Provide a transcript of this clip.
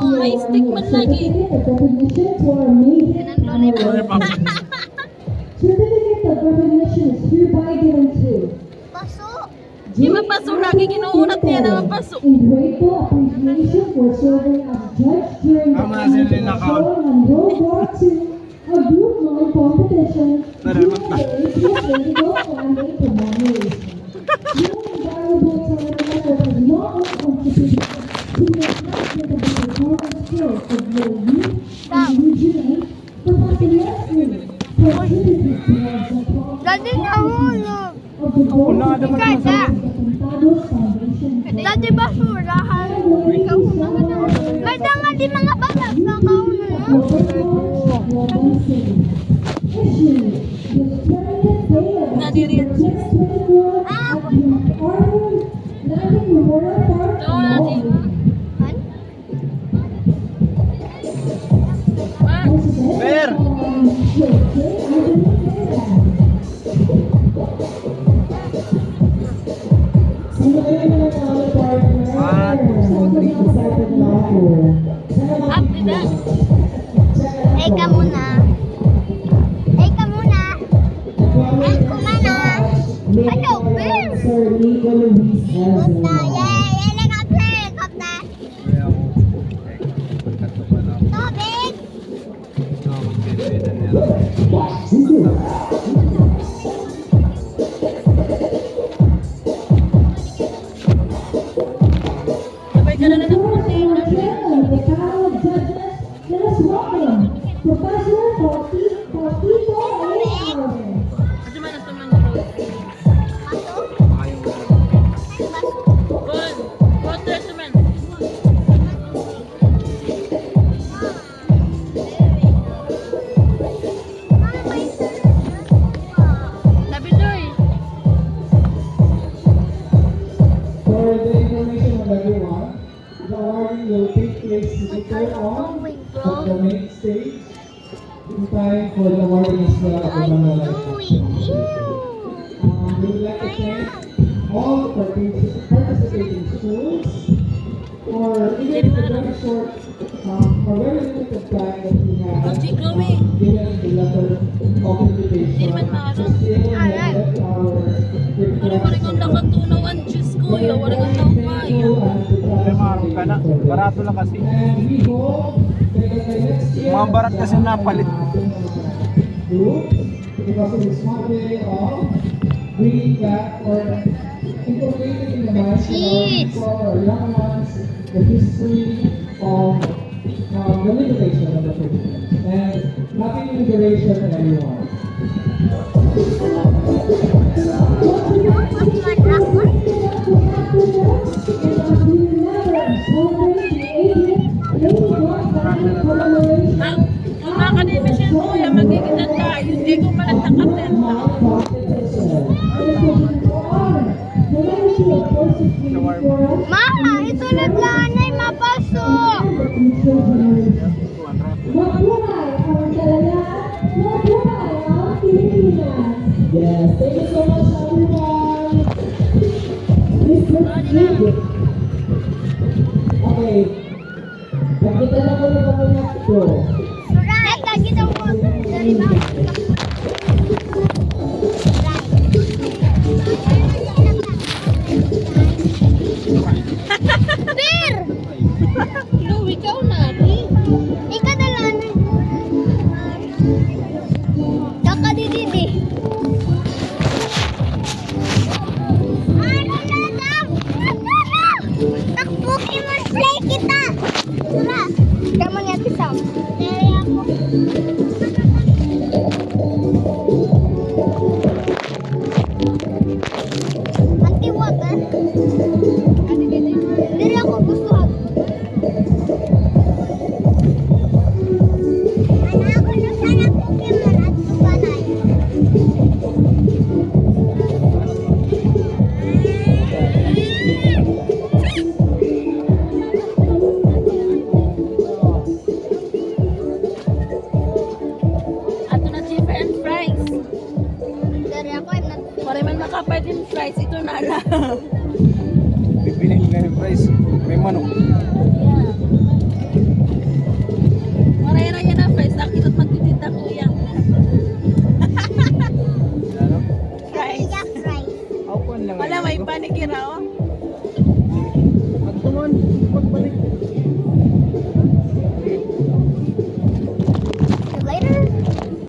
kung may stick man lagi. Yan ang lollipop. Certificate of recognition is hereby given to Paso. Di mapaso lagi ginuunat niya na mapaso. in grateful appreciation for serving as judge during the Tama sila nila Show and World War II, a group line competition Tara, using magta. the 80th Indigo Family commemoration. Your invaluable time and effort has not only contributed to the enhancement of the performance skills of your youth and rejuvenate, but has immensely contributed towards the progress Dati nahulog. of the goals Wala, of dapat Ikaw the na. Contados Foundation. Dati basurahan. Ikaw na. May tanga di mga balat na kauno na. Nadiriyan siya. Fair. Up to that. Eka muna. Eka muna. Ay, kumana. Hello, bear. Punta. Yay! Helicopter! Helicopter! Tubig! Sabay ka na lang ng puti. Professor Faustino A. Howard. Ito man ito man ito. Paso? Bon. Water ito man. Sabi doy. For the information of everyone, the awarding will take place later on at the main stage in time for the awarding as well at the Manila Life. We would like to thank all the participating schools for even the very short or very limited time that we have given the letter of invitation to still let our Wala ko rin kung nakatunawan. Diyos ko. Wala kong naumayo. Ay, maharap ka na. Barato lang kasi. And we hope that in the next year, Mga barat kasi napalit. group, because it is one way of bringing back or incorporating in the minds of our Jeez. people, our young ones, the history of the liberation of the Philippines. And happy liberation, everyone. Ang academician ko, yung magiging tayo. Hindi ko malang nakatenta. Mama, isunod lang ay mapaso. Mabuhay ang talaga, mabuhay ang Pilipinas. Yes, thank you so much, everyone. Okay. Pagkita na ko na kami na ito. Right. Lagi daw mo. Dari ba? Beer! No, ikaw na. Ikadalan. Kakadididi. Ano na daw? Takbukin mo play kita. Tara. Kamu niya kisam. Dari ako. Anti water. Dari ako gusto ako. Anak ko na sana Pokemon at tubanay. Ato na chief and fries. Dari ako ay nag... Para man makapay din fries, ito na lang. Bibiling nga yung price. May manok. Yeah.